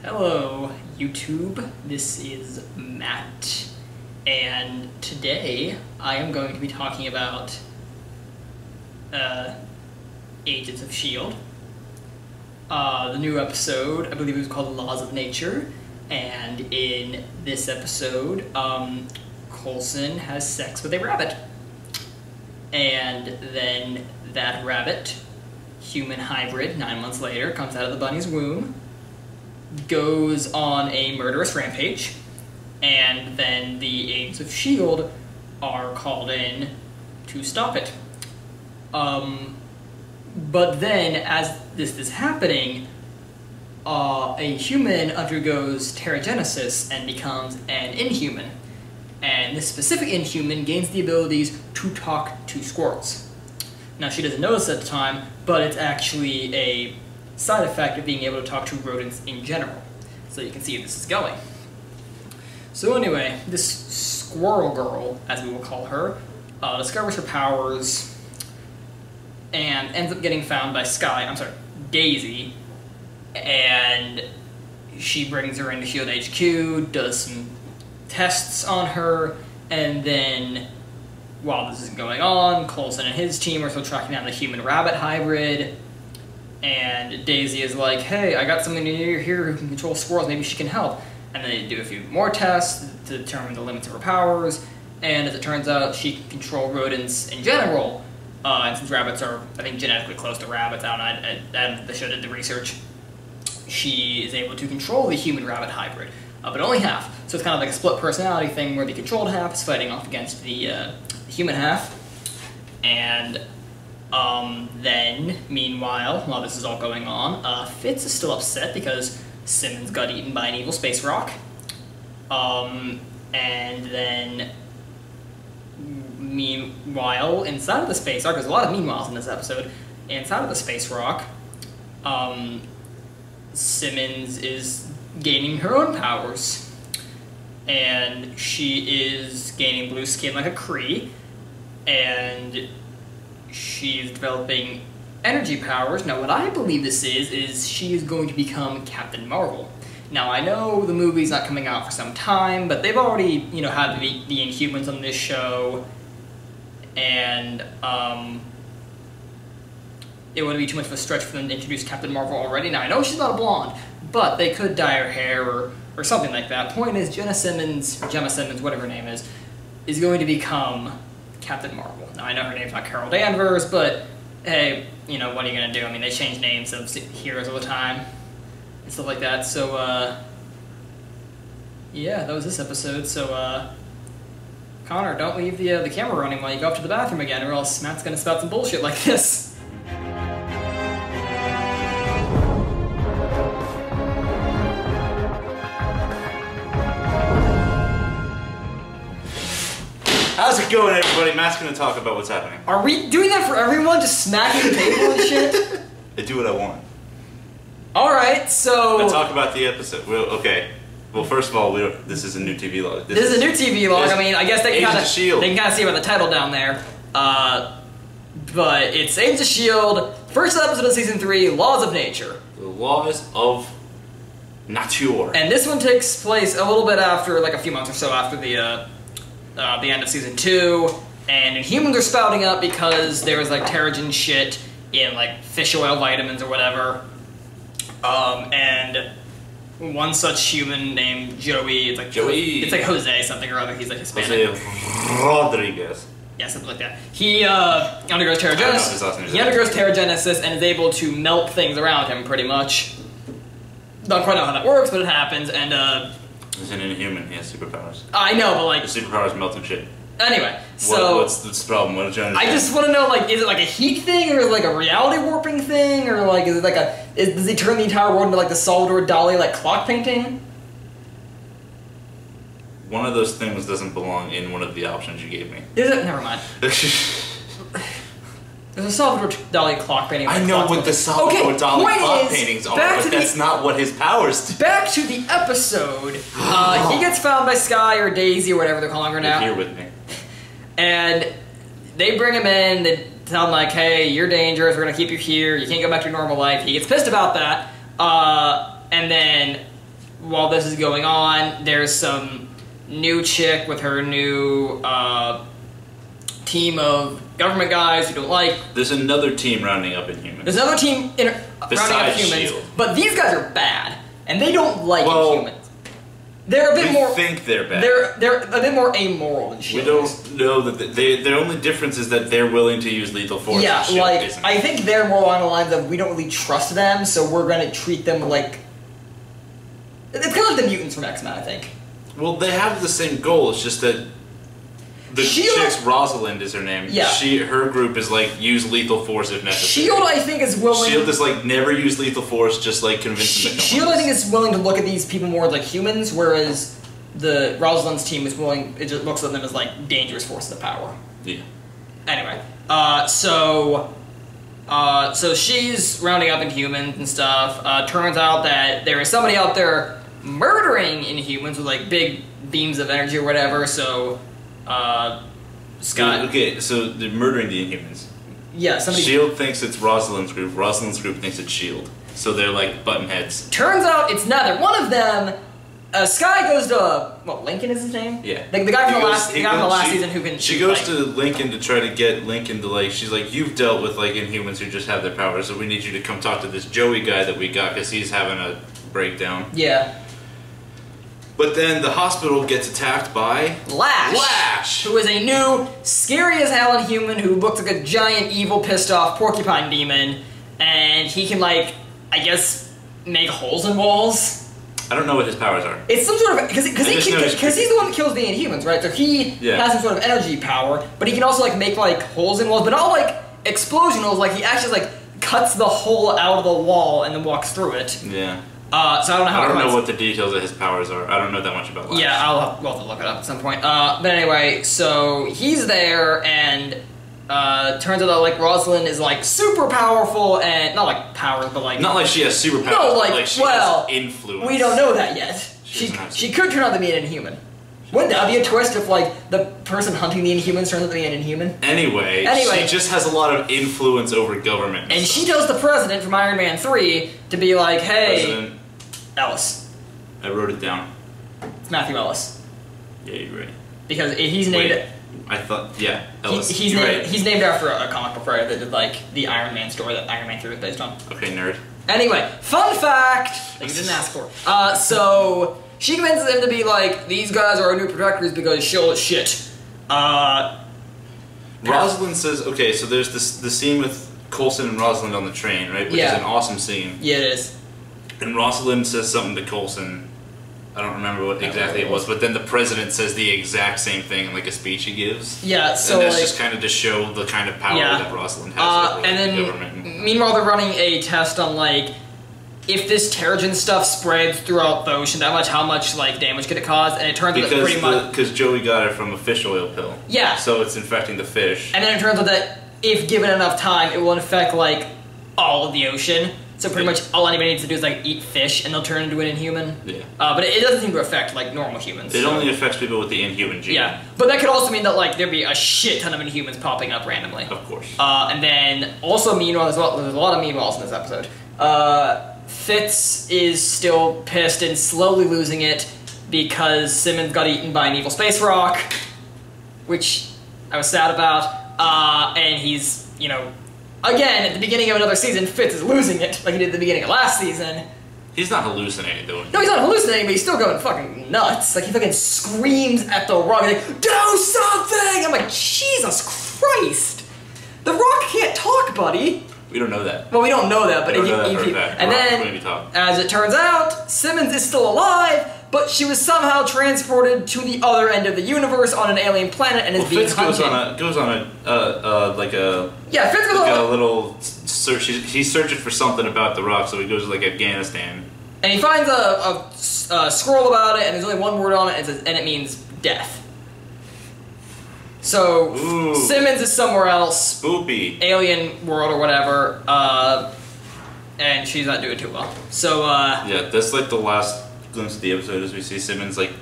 Hello, YouTube. This is Matt, and today I am going to be talking about Agents of S.H.I.E.L.D. The new episode, I believe it was called Laws of Nature, and in this episode, Coulson has sex with a rabbit. And then that rabbit, human hybrid, 9 months later, comes out of the bunny's womb, goes on a murderous rampage, and then the Agents of S.H.I.E.L.D. are called in to stop it. But then, as this is happening, a human undergoes pterogenesis and becomes an inhuman. And this specific inhuman gains the abilities to talk to squirrels. Now, she doesn't notice at the time, but it's actually a side effect of being able to talk to rodents in general. So you can see where this is going. So anyway, this squirrel girl, as we will call her, discovers her powers and ends up getting found by Daisy, and she brings her into S.H.I.E.L.D. HQ, does some tests on her, and then while this is going on, Coulson and his team are still tracking down the human-rabbit hybrid, and Daisy is like, hey, I got something here who can control squirrels, maybe she can help. And then they do a few more tests to determine the limits of her powers, and as it turns out, she can control rodents in general, and since rabbits are, I think, genetically close to rabbits, I don't know, the show did the research, she is able to control the human-rabbit hybrid. But only half. So it's kind of like a split personality thing where the controlled half is fighting off against the human half. And then, meanwhile, while this is all going on, Fitz is still upset because Simmons got eaten by an evil space rock. And then, meanwhile, inside of the space rock, there's a lot of meanwhiles in this episode, inside of the space rock, Simmons is gaining her own powers, and she is gaining blue skin like a Kree, and she's developing energy powers. Now what I believe this is she is going to become Captain Marvel. Now I know the movie's not coming out for some time, but they've already, you know, had the Inhumans on this show, and it wouldn't be too much of a stretch for them to introduce Captain Marvel already. Now I know she's not a blonde, but they could dye her hair or something like that. Point is, Gemma Simmons, whatever her name is going to become Captain Marvel. Now, I know her name's not Carol Danvers, but hey, you know, what are you going to do? I mean, they change names of heroes all the time and stuff like that. So, yeah, that was this episode. So, Connor, don't leave the camera running while you go up to the bathroom again, or else Matt's going to spout some bullshit like this. How's it going, everybody? Matt's going to talk about what's happening. Are we doing that for everyone? Just smacking the table and shit? I do what I want. Alright, so... Let's talk about the episode. Okay. Well, first of all, this is a new TV log. This is a new TV log. I mean, I guess they can kind of see by the title down there. But it's Agents of S.H.I.E.L.D., first episode of Season 3, Laws of Nature. The Laws of Nature. And this one takes place a little bit after, like a few months or so after the end of Season 2, and Inhumans are spouting up because there was like Terrigen shit in like fish oil vitamins or whatever. And one such human named Joey, it's like Jose something or other, he's like Hispanic. Jose Rodriguez. Yeah, something like that. He undergoes pterogenesis and is able to melt things around him pretty much. Don't quite know how that works, but it happens, and He's an Inhuman, he has superpowers. I know, but like... The superpowers melting shit. Anyway, so... What's the problem? What did you understand? I just want to know, like, is it like a heat thing, or is it like a reality warping thing, or like, is it like does he turn the entire world into like the Salvador Dali, like, clock painting? One of those things doesn't belong in one of the options you gave me. Is it? Never mind. There's a Salvador Dali clock painting. I know what the Salvador Dali clock paintings are, but that's not what his powers do. Back to the episode. He gets found by Sky or Daisy or whatever they're calling her now. You're here with me. And they bring him in, they tell him like, hey, you're dangerous, we're gonna keep you here, you can't go back to your normal life. He gets pissed about that, and then while this is going on, there's some new chick with her new team of government guys who don't like. There's another team rounding up Inhumans. There's another team rounding up humans, S.H.I.E.L.D. but these guys are bad, and they don't like Inhumans. They're a bit more. Think they're bad. They're a bit more amoral than S.H.I.E.L.D. We don't know that their only difference is that they're willing to use lethal force. Yeah, like isn't. I think they're more along the lines of we don't really trust them, so we're gonna treat them like. It's kind of like the mutants from X-Men, I think. Well, they have the same goal. It's just that the chick's Rosalind is her name. Yeah. Her group is like use lethal force if necessary. S.H.I.E.L.D. I think is willing. S.H.I.E.L.D. is like never use lethal force, just like convince them to come. S.H.I.E.L.D. I think is willing to look at these people more like humans, whereas the Rosalind's team is willing. It just looks at them as like dangerous forces of power. Yeah. Anyway, so she's rounding up Inhumans and stuff. Turns out that there is somebody out there murdering Inhumans with like big beams of energy or whatever. So, Scott. Okay, so they're murdering the Inhumans. Yeah, somebody. S.H.I.E.L.D. thinks it's Rosalind's group. Rosalind's group thinks it's S.H.I.E.L.D. So they're like button heads. Turns out it's neither one of them. Skye goes to Lincoln is his name. Yeah, the guy from the last season who can. She goes to Lincoln to try to get Lincoln to like. She's like, you've dealt with like Inhumans who just have their powers, so we need you to come talk to this Joey guy that we got because he's having a breakdown. Yeah. But then the hospital gets attacked by Lash, who is a new, scary as hell Inhuman who looks like a giant, evil, pissed off porcupine demon, and he can like, I guess, make holes in walls. I don't know what his powers are. It's some sort of because he's the one that kills the Inhumans, right? So he has some sort of energy power, but he can also like make like holes in walls, but not like explosion holes. Like he actually like cuts the hole out of the wall and then walks through it. Yeah. So I don't know how. I don't know what the details of his powers are. I don't know that much about Lash. Yeah, we'll have to look it up at some point. But anyway, so he's there, and turns out that like Rosalind is like super powerful, and not like powers, but like not like she has superpowers. No, like she has influence. We don't know that yet. She could turn out to be an Inhuman. Wouldn't that be a twist if like the person hunting the Inhumans turns out to be an Inhuman? Anyway, she just has a lot of influence over government. And she tells the president from Iron Man 3 to be like, hey, President Ellis. I wrote it down. It's Matthew Ellis. Yeah, you're right. Because he's named. Wait, I thought, yeah, Ellis. He's named after a comic book writer that did like the Iron Man story that Iron Man 3 was based on. Okay, nerd. Anyway, fun fact that you didn't ask for. So she convinces him to be like, these guys are our new protectors because S.H.I.E.L.D. is shit. Rosalind says, okay, so there's the scene with Coulson and Rosalind on the train, right? Which is an awesome scene. Yeah, it is. And Rosalind says something to Coulson. I don't remember what exactly it was, but then the president says the exact same thing in like a speech he gives. Yeah, so and that's like, just kind of to show the kind of power that Rosalind has over and then, the government. Meanwhile, they're running a test on like if this Terrigen stuff spreads throughout the ocean that much, how much like damage could it cause? And it turns out that pretty much because Joey got it from a fish oil pill. Yeah. So it's infecting the fish. And then it turns out that if given enough time, it will infect like all of the ocean. So pretty much all anybody needs to do is like eat fish, and they'll turn into an Inhuman. Yeah. But it doesn't seem to affect like normal humans. It only affects people with the Inhuman gene. Yeah, but that could also mean that like there'd be a shit ton of Inhumans popping up randomly. Of course. And then also meanwhile, there's a lot of meanwhiles in this episode. Fitz is still pissed and slowly losing it because Simmons got eaten by an evil space rock, which I was sad about. And he's, you know, again, at the beginning of another season, Fitz is losing it, like he did at the beginning of last season. He's not hallucinating, though. No, he's not hallucinating, but he's still going fucking nuts. Like, he fucking screams at the rock, he's like, do something! I'm like, Jesus Christ! The rock can't talk, buddy! We don't know that. Well, we don't know that, but and then, as it turns out, Simmons is still alive, but she was somehow transported to the other end of the universe on an alien planet and is being hunted. Fitz goes on a yeah, Fitz goes like on a little search. He's searching for something about the rock, so he goes to like Afghanistan. And he finds a scroll about it, and there's only one word on it, and it means death. So, ooh, Simmons is somewhere else. Spoopy. Alien world or whatever. And she's not doing too well. So, yeah, that's like the last glimpse of the episode as we see Simmons like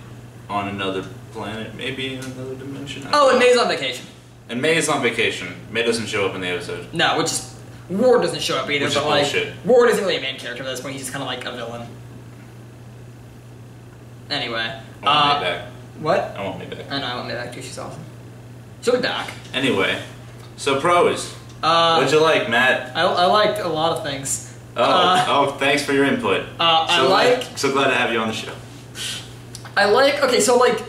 on another planet, maybe in another dimension. Oh, and May's on vacation. And May is on vacation. May doesn't show up in the episode. No, which is Ward doesn't show up either. Which is but like bullshit. Ward isn't really a main character at this point. He's just kind of like a villain. Anyway, I want May back. What? I want May back. I know I want May back too. She's awesome. She'll be back. Anyway, so pros. What'd you like, Matt? I liked a lot of things. Thanks for your input. So glad to have you on the show. Okay, so like,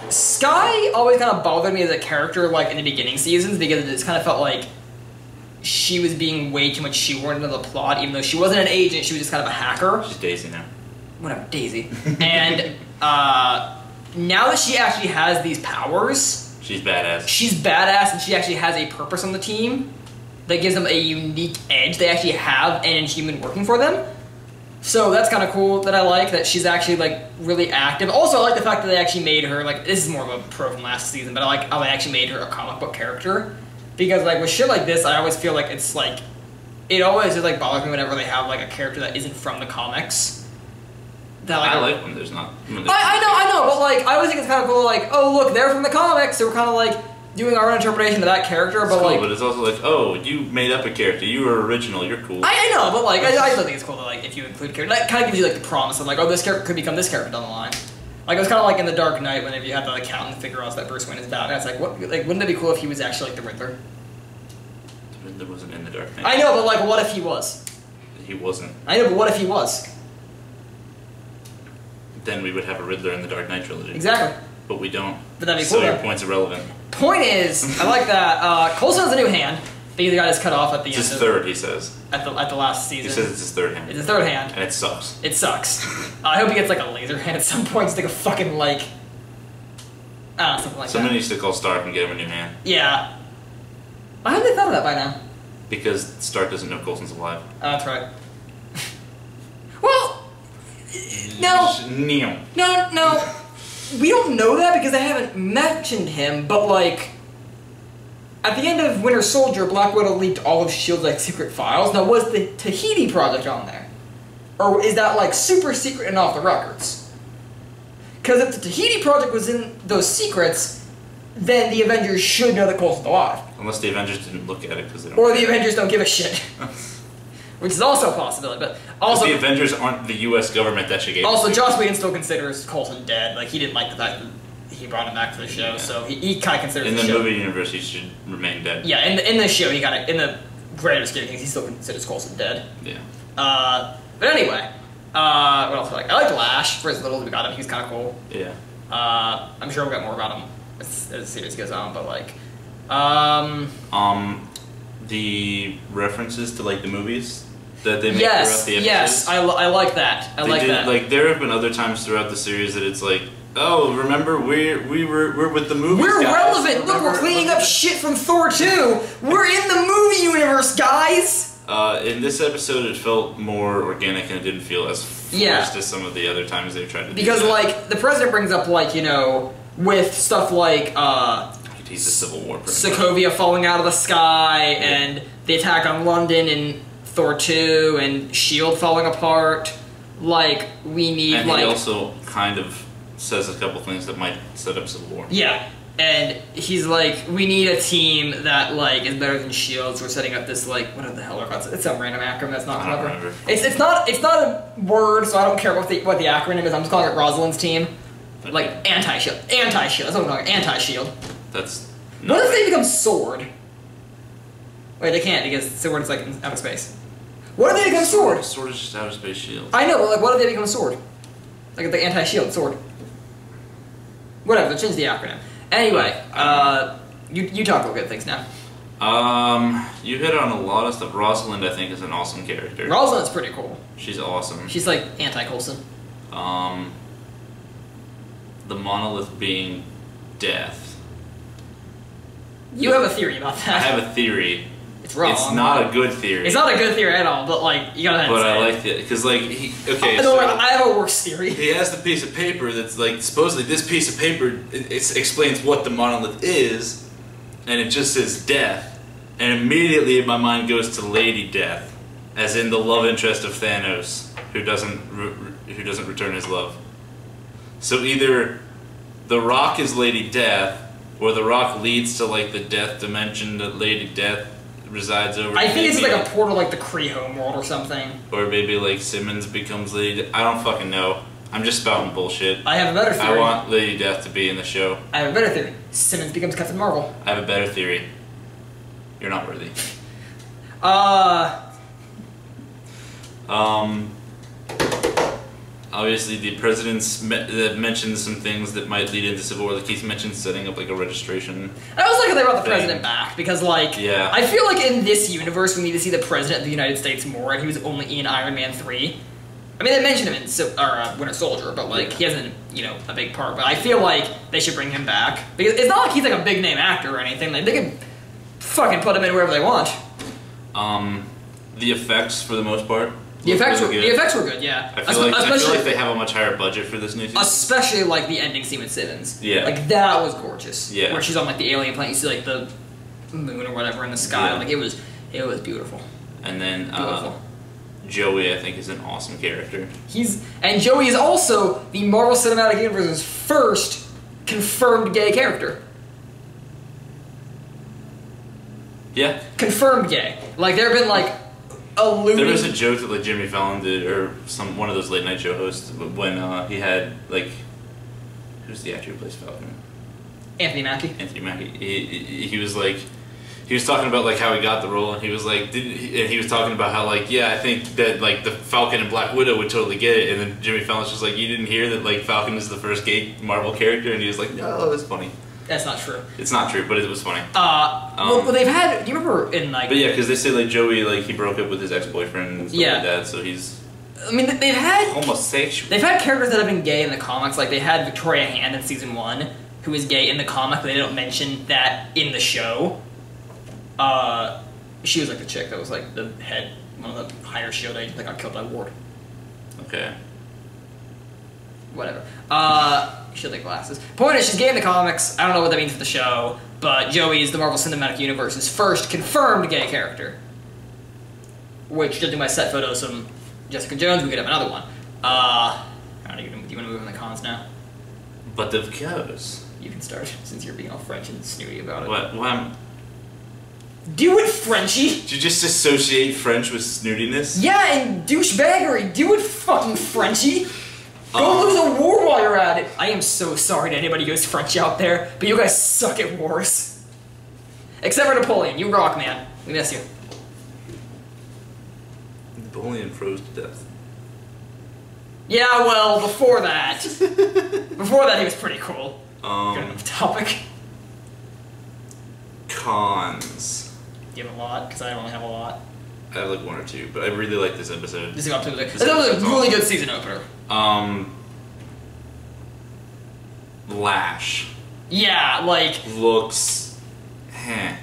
Sky always kind of bothered me as a character, like, in the beginning seasons, because it just kind of felt like she was being way too much shoehorned into the plot, even though she wasn't an agent, she was just kind of a hacker. She's Daisy now. Whatever, Daisy. And, now that she actually has these powers... She's badass. She's badass, and she actually has a purpose on the team that gives them a unique edge. They actually have an Inhuman working for them. So that's kind of cool that I like, that she's actually, like, really active. Also, I like the fact that they actually made her, like, this is more of a pro from last season, but I like how they actually made her a comic book character. Because, like, with shit like this, I always feel like it's, like, it always just, like, bothers me whenever they have, like, a character that isn't from the comics. That, like, I like when there's not. I know, but, like, I always think it's kind of cool, like, oh, look, they're from the comics, so we're kind of, like, doing our own interpretation of that character, but, it's cool, like... but it's also like, oh, you made up a character, you were original, you're cool. I know, but, like, I still think it's cool that, like, if you include a character, that kind of gives you, like, the promise of, like, oh, this character could become this character down the line. Like, it was kind of like in The Dark Knight, whenever you had the accountant figure out that Bruce Wayne is Batman, it's like, what, like, wouldn't it be cool if he was actually, like, the Riddler? The Riddler wasn't in The Dark Knight. I know, but, like, what if he was? He wasn't. I know, but what if he was? Then we would have a Riddler in the Dark Knight trilogy. Exactly. But we don't. But that'd be cool. So your point's irrelevant. Point is, I like that. Coulson has a new hand. But he got his cut off at the end. It's his third, he says. At the last season. He says it's his third hand. It's his third hand. And it sucks. It sucks. I hope he gets like a laser hand at some point. It's like a fucking like. I don't know, something like Someone that. needs to call Stark and get him a new hand. Yeah. Why haven't they thought of that by now? Because Stark doesn't know Coulson's alive. Oh, that's right. Well, no. We don't know that because they haven't mentioned him, but like, at the end of Winter Soldier, Black Widow leaked all of S.H.I.E.L.D.'s like secret files. Now, was the Tahiti project on there? Or is that like super secret and off the records? Because if the Tahiti project was in those secrets, then the Avengers should know that Coulson's alive. Unless the Avengers didn't look at it because they don't. Or the Avengers don't give a shit. Which is also a possibility, but also... the Avengers aren't the U.S. government that should get. Also, Joss Whedon still considers Coulson dead. Like, he didn't like the fact that he brought him back for the show, yeah. So he kind of considers in the the show... movie universe, he should remain dead. Yeah, in the show, he kind of... In the greater scheme of things, he still considers Coulson dead. Yeah. But anyway, what else do I like? I liked Lash, for as little as we got him. He's kind of cool. Yeah. I'm sure we'll get more about him as the series goes on, but like... The references to, like, the movies that they make throughout the episodes. Yes, I like that. I like that. Like, there have been other times throughout the series that it's like, oh, remember, we're with the movies, We're guys. relevant! Remember, Look, we're cleaning up shit from Thor 2! We're in the movie universe, guys! In this episode, it felt more organic and it didn't feel as forced as some of the other times they've tried to do because, that. like, the president brings up, like, you know, with stuff like, he's the Civil War Sokovia falling out of the sky, and the attack on London in Thor 2, and S.H.I.E.L.D. falling apart. Like, we need, and like... he also kind of says a couple things that might set up Civil War. Yeah, and he's like, we need a team that, like, is better than S.H.I.E.L.D., so we're setting up this, like, what the hell are called? It's some random acronym that's not clever. I don't remember. It's not a word, so I don't care what the acronym is. I'm just calling it Rosalind's team. Okay. Like, anti-S.H.I.E.L.D. Anti-S.H.I.E.L.D. That's what I'm calling it. Anti-S.H.I.E.L.D. That's... What if they become Sword? Wait, they can't, because Sword is, like, in outer space. What if they become Sword? Sword is just outer space S.H.I.E.L.D. I know, but, like, what if they become Sword? Like, the anti-S.H.I.E.L.D. Sword. Whatever, change the acronym. Anyway, you talk about good things now. You hit on a lot of stuff. Rosalind, I think, is an awesome character. Rosalind's pretty cool. She's awesome. She's, like, anti-Coulson. The monolith being death. You have a theory about that. I have a theory. It's wrong. It's not a good theory. It's not a good theory at all, but, like, you gotta have to say I like it, because, like, okay, no, I have a worse theory. He has the piece of paper that's, like, supposedly this piece of paper, it explains what the monolith is, and it just says death, and immediately my mind goes to Lady Death, as in the love interest of Thanos, who doesn't return his love. So either The Rock is Lady Death, or The Rock leads to like the death dimension that Lady Death resides over. I think it's like a portal, like the Kree homeworld or something. Or maybe like Simmons becomes Lady Death. I don't fucking know. I'm just spouting bullshit. I have a better theory. I want Lady Death to be in the show. I have a better theory. Simmons becomes Captain Marvel. I have a better theory. You're not worthy. Obviously, the president's mentioned some things that might lead into civil war. Like he's mentioned setting up like a registration. I was like they brought the president back because, like, yeah. I feel like in this universe we need to see the president of the United States more, and he was only in Iron Man 3. I mean, they mentioned him in Winter Soldier, but like he hasn't, a big part. But I feel like they should bring him back because it's not like he's like a big name actor or anything. Like they can fucking put him in wherever they want. The effects for the most part. The effects were good, yeah. I feel like they have a much higher budget for this new season. Especially like the ending scene with Simmons. Yeah. Like that was gorgeous. Yeah. Where she's on like the alien planet, you see like the moon or whatever in the sky. Yeah. Like it was beautiful. And then Beautiful. Joey, I think, is an awesome character. And Joey is also the Marvel Cinematic Universe's first confirmed gay character. Yeah. Confirmed gay. Like there have been like alluding. There was a joke that like Jimmy Fallon did, or one of those late night show hosts, when he had like, who's the actor who plays Falcon? Anthony Mackie. Anthony Mackie. He was like, he was talking about like how he got the role, and he was like, and he was talking about how like, yeah, I think that like the Falcon and Black Widow would totally get it, and then Jimmy Fallon's just like, you didn't hear that like Falcon is the first gay Marvel character, and he was like, no, that's funny. That's not true. It's not true, but it was funny. Well, they've had. Do you remember in like? But yeah, because they say like Joey, like he broke up with his ex-boyfriend and stuff like that, so he's. I mean, they've had homosexual. They've had characters that have been gay in the comics. Like they had Victoria Hand in season 1, who is gay in the comic, but they don't mention that in the show. She was like the chick that was like the head, one of the higher S.H.I.E.L.D. agents that got killed by Ward. Okay. Whatever. She had like glasses. Point is, she's gay in the comics. I don't know what that means for the show, but Joey is the Marvel Cinematic Universe's first confirmed gay character. Which, judging by set photos from Jessica Jones, we could have another one. I don't know, do you want to move on the cons now? But of course. You can start, since you're being all French and snooty about it. What? Do it, Frenchie! Did you just associate French with snootiness? Yeah, and douchebaggery! Do it, fucking Frenchie! Go lose a war while you're at it! I am so sorry to anybody who's French out there, but you guys suck at wars. Except for Napoleon. You rock, man. We miss you. Napoleon froze to death. Yeah, well, before that. Before that, he was pretty cool. Good enough topic. Cons. Do you have a lot? Because I only have a lot. I have like one or two, but I really like this episode. This was a really good season opener. Lash. Yeah, like... Looks...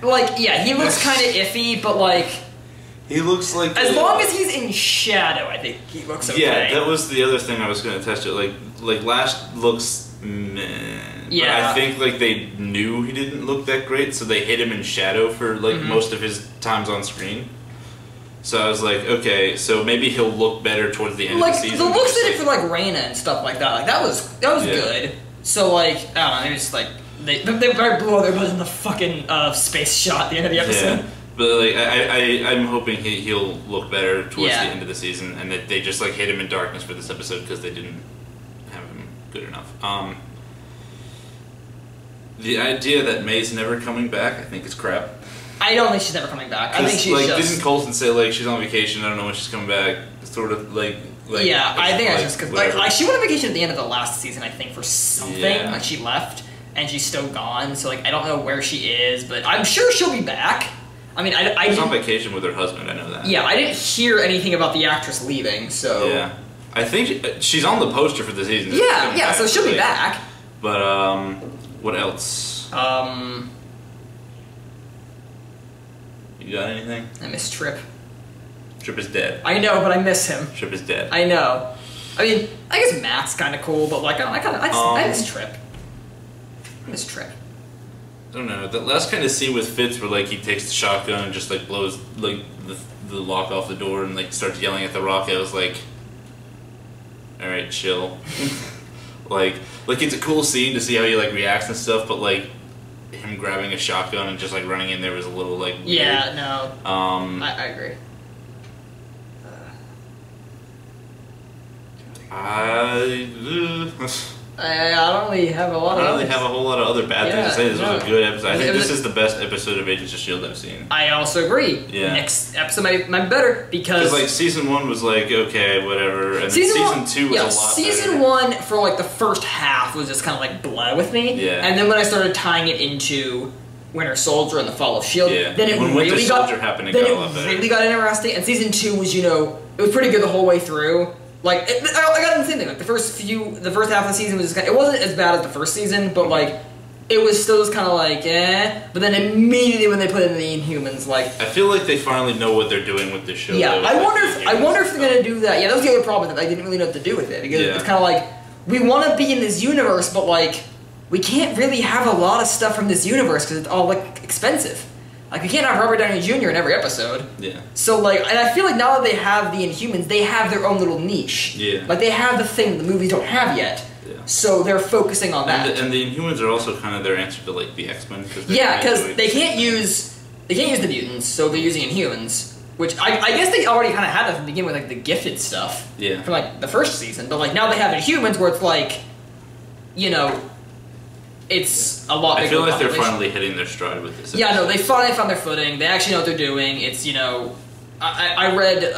Like, yeah, he looks kind of iffy, but like... He looks like... As long as he's in shadow, I think he looks okay. Yeah, that was the other thing I was going to test it. Like Lash looks meh. Yeah. But I think like they knew he didn't look that great, so they hid him in shadow for like most of his times on screen. So I was like, okay, so maybe he'll look better towards the end of the season. Like, the looks they did for, like, Reyna and stuff like that, like, that was good. So, like, I don't know, maybe just, like, they blew all their buzz in the fucking space shot at the end of the episode. Yeah. But, like, I'm hoping he'll look better towards Yeah. the end of the season, and that they just, like, hid him in darkness for this episode because they didn't have him good enough. The idea that May's never coming back, I think, is crap. I don't think she's ever coming back. I think she's like, just... Didn't Colton say, like, she's on vacation, I don't know when she's coming back, sort of, like yeah, I think that's just because... Like, she went on vacation at the end of the last season, I think, for something. Yeah. Like, she left, and she's still gone, so, like, I don't know where she is, but I'm sure she'll be back. I mean, she's on vacation with her husband, I know that. Yeah, I didn't hear anything about the actress leaving, so... Yeah. I think she's on the poster for the season. Yeah, so she'll be back. But, what else? You got anything? I miss Trip. Trip is dead. I know, but I miss him. Trip is dead. I know. I mean, I guess Matt's kind of cool, but like, I miss Trip. I miss Trip. I don't know. That last kind of scene with Fitz, where like he takes the shotgun and just like blows like the lock off the door and like starts yelling at the Rock. I was like, all right, chill. like it's a cool scene to see how he like reacts and stuff, but like him grabbing a shotgun and just like running in there was a little like weird. Yeah, no. I agree. I don't really have a lot of. I don't really have a whole lot of other bad things to say. This was a good episode. I think this is the best episode of Agents of S.H.I.E.L.D. I've seen. I also agree. Yeah. Next episode might be better because like season 1 was like okay, whatever, and then season 2 was a lot season better. 1 for like the first half was just kind of like blah with me. Yeah. And then when I started tying it into Winter Soldier and the Fall of S.H.I.E.L.D., then it when really Winter got Soldier happened, it got a lot better. really got interesting. And season 2 was, you know, it was pretty good the whole way through. Like I got the same thing. Like the first half of the season was just it wasn't as bad as the first season, but like it was still just kind of like eh. But then immediately when they put in the Inhumans, like I feel like they finally know what they're doing with this show. Yeah, I wonder if they're gonna do that. Yeah, that was the other problem, that I didn't really know what to do with it because it's kind of like we want to be in this universe, but like we can't really have a lot of stuff from this universe because it's all like expensive. Like, we can't have Robert Downey Jr. in every episode. Yeah. So, like, and I feel like now that they have the Inhumans, they have their own little niche. Yeah. Like, they have the thing the movies don't have yet. Yeah. So they're focusing on that. And the Inhumans are also kind of their answer to, like, the X-Men. Yeah, because they can't use the mutants, so they're using Inhumans. Which, I guess they already kind of had that from the beginning with, like, the Gifted stuff. Yeah. From, like, the first season. But, like, now they have Inhumans where it's, like, you know... It's a lot bigger. I feel like they're finally hitting their stride with this. Yeah, no, they finally found their footing. They actually know what they're doing. It's, you know... I read,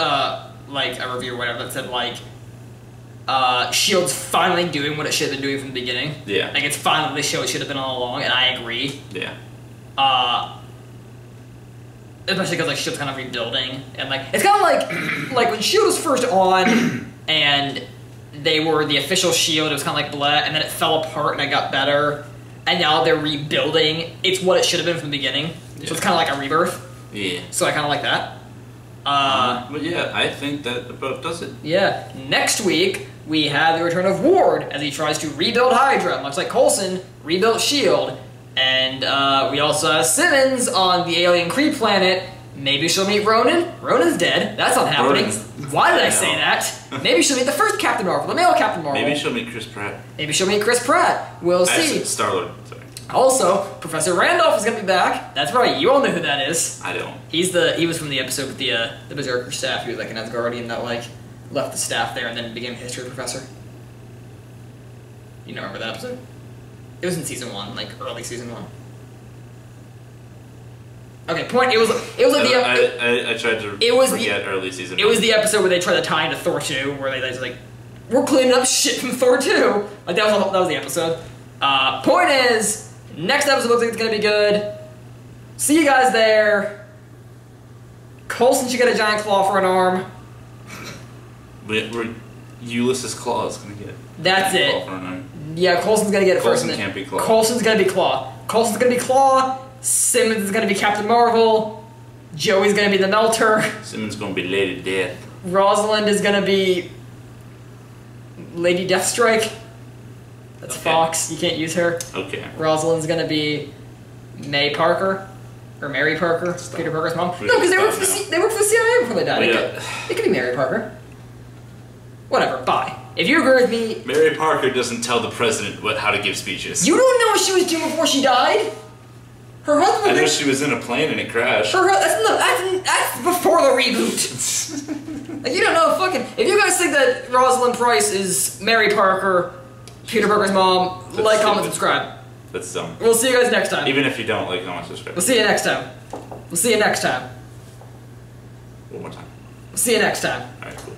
like, a review or whatever that said, like... S.H.I.E.L.D's finally doing what it should have been doing from the beginning. Yeah. Like, it's finally the show it should have been all along, and I agree. Yeah. Especially because, like, S.H.I.E.L.D's kind of rebuilding. And, like... It's kind of like... like, when S.H.I.E.L.D. was first on, and they were the official S.H.I.E.L.D., it was kind of like, bleh, and then it fell apart and it got better. And now they're rebuilding. It's what it should have been from the beginning. Yeah. So it's kind of like a rebirth. Yeah. So I kind of like that. But yeah, I think that about does it. Yeah. Next week, we have the return of Ward as he tries to rebuild Hydra, much like Coulson rebuilt S.H.I.E.L.D. And we also have Simmons on the alien Kree planet. Maybe she'll meet Ronan. Ronan's dead. That's not happening. Why did I say that? Maybe she'll meet the first Captain Marvel, the male Captain Marvel. Maybe she'll meet Chris Pratt. Maybe she'll meet Chris Pratt. We'll see. Star-Lord, sorry. Also, Professor Randolph is going to be back. That's right, you all know who that is. I don't. He was from the episode with the Berserker staff. He was like an Asgardian that like left the staff there and then became a history professor. You don't remember that episode? It was in season 1, like early season 1. Okay, point. It was like the. I tried to forget early season. It was the episode where they tried to tie into Thor 2, where they like, we're cleaning up shit from Thor 2. Like that was the episode. Point is, next episode looks like it's gonna be good. See you guys there. Coulson should get a giant claw for an arm. Ulysses Claw is gonna get. That's it. Claw for an arm. Yeah, Coulson's gonna get it first. Coulson can't be Claw. Coulson's gonna be Claw. Coulson's gonna be Claw. Simmons is gonna be Captain Marvel. Joey's gonna be the Melter. Simmons gonna be Lady Death. Rosalind is gonna be Lady Deathstrike. That's okay. Fox. You can't use her. Okay. Rosalind's gonna be May Parker or Mary Parker. Stop. Peter Parker's mom. No, because they worked for the CIA before they died. It could be Mary Parker. Whatever. Bye. If you agree with me, Mary Parker doesn't tell the president how to give speeches. You don't know what she was doing before she died. Her husband. I know she was in a plane and it crashed. That's before the reboot. Like, you don't know fucking. If you guys think that Rosalind Price is Mary Parker, Peter Parker's mom, like, comment, subscribe. That's dumb. We'll see you guys next time. Even if you don't like, comment, subscribe. We'll see you next time. We'll see you next time. One more time. We'll see you next time. Alright, cool.